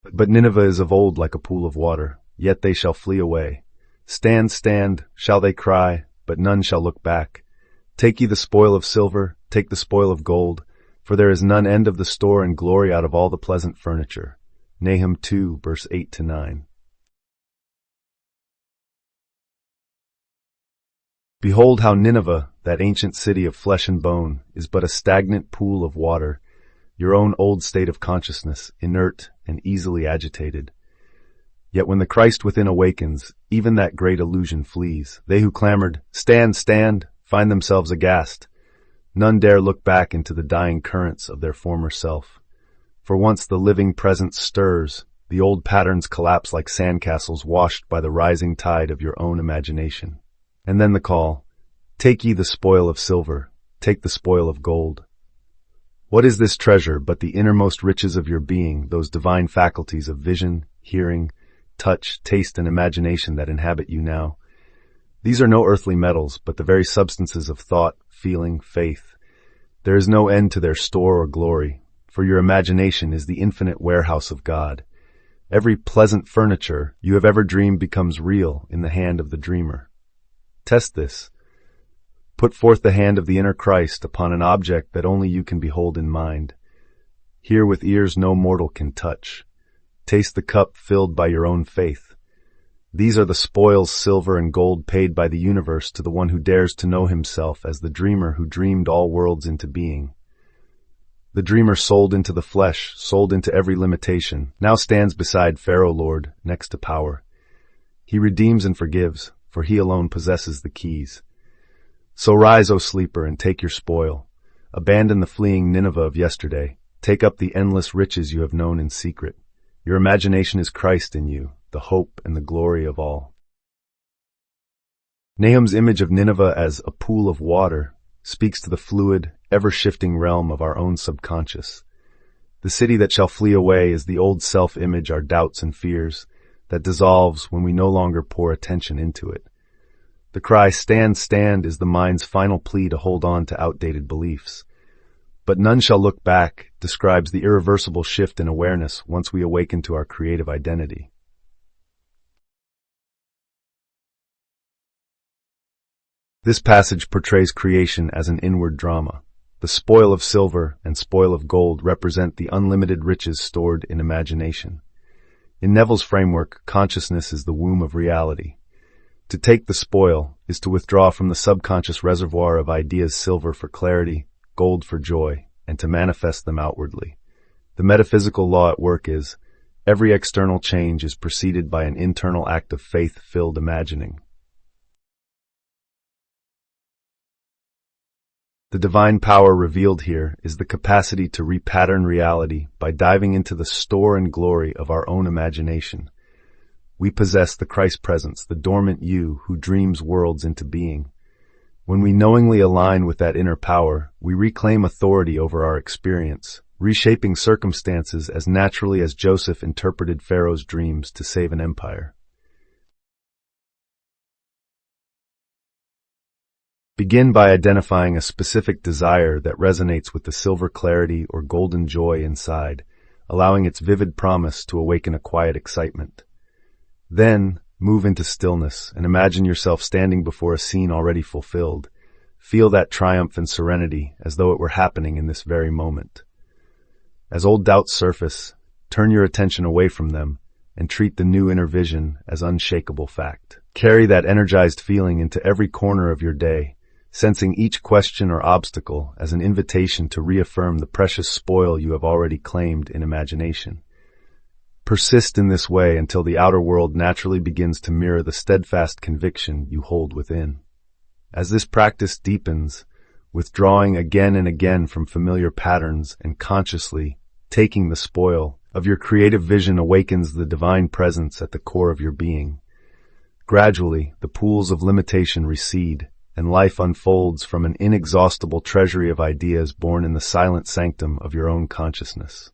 But Nineveh is of old like a pool of water, yet they shall flee away. Stand, stand, shall they cry, but none shall look back. Take ye the spoil of silver, take the spoil of gold, for there is none end of the store and glory out of all the pleasant furniture. Nahum 2, verse 8-9. Behold how Nineveh, that ancient city of flesh and bone, is but a stagnant pool of water, your own old state of consciousness, inert and easily agitated. Yet when the Christ within awakens, even that great illusion flees. They who clamored, "Stand, stand," find themselves aghast. None dare look back into the dying currents of their former self. For once the living presence stirs, the old patterns collapse like sandcastles washed by the rising tide of your own imagination. And then the call, "Take ye the spoil of silver, take the spoil of gold." What is this treasure but the innermost riches of your being, those divine faculties of vision, hearing, touch, taste, and imagination that inhabit you now? These are no earthly metals, but the very substances of thought, feeling, faith. There is no end to their store or glory, for your imagination is the infinite warehouse of God. Every pleasant furniture you have ever dreamed becomes real in the hand of the dreamer. Test this. Put forth the hand of the inner Christ upon an object that only you can behold in mind. Hear with ears no mortal can touch. Taste the cup filled by your own faith. These are the spoils, silver and gold, paid by the universe to the one who dares to know himself as the dreamer who dreamed all worlds into being. The dreamer sold into the flesh, sold into every limitation, now stands beside Pharaoh Lord, next to power. He redeems and forgives, for he alone possesses the keys. So rise, O sleeper, and take your spoil. Abandon the fleeing Nineveh of yesterday. Take up the endless riches you have known in secret. Your imagination is Christ in you, the hope and the glory of all. Nahum's image of Nineveh as a pool of water speaks to the fluid, ever-shifting realm of our own subconscious. The city that shall flee away is the old self-image, our doubts and fears, that dissolves when we no longer pour attention into it. The cry, "Stand, stand," is the mind's final plea to hold on to outdated beliefs. But none shall look back describes the irreversible shift in awareness once we awaken to our creative identity. This passage portrays creation as an inward drama. The spoil of silver and spoil of gold represent the unlimited riches stored in imagination. In Neville's framework, consciousness is the womb of reality. To take the spoil is to withdraw from the subconscious reservoir of ideas, silver for clarity, gold for joy, and to manifest them outwardly. The metaphysical law at work is, every external change is preceded by an internal act of faith-filled imagining. The divine power revealed here is the capacity to repattern reality by diving into the store and glory of our own imagination. We possess the Christ presence, the dormant you who dreams worlds into being. When we knowingly align with that inner power, we reclaim authority over our experience, reshaping circumstances as naturally as Joseph interpreted Pharaoh's dreams to save an empire. Begin by identifying a specific desire that resonates with the silver clarity or golden joy inside, allowing its vivid promise to awaken a quiet excitement. Then, move into stillness and imagine yourself standing before a scene already fulfilled. Feel that triumph and serenity as though it were happening in this very moment. As old doubts surface, turn your attention away from them and treat the new inner vision as unshakable fact. Carry that energized feeling into every corner of your day, sensing each question or obstacle as an invitation to reaffirm the precious spoil you have already claimed in imagination. Persist in this way until the outer world naturally begins to mirror the steadfast conviction you hold within. As this practice deepens, withdrawing again and again from familiar patterns and consciously taking the spoil of your creative vision awakens the divine presence at the core of your being. Gradually, the pools of limitation recede, and life unfolds from an inexhaustible treasury of ideas born in the silent sanctum of your own consciousness.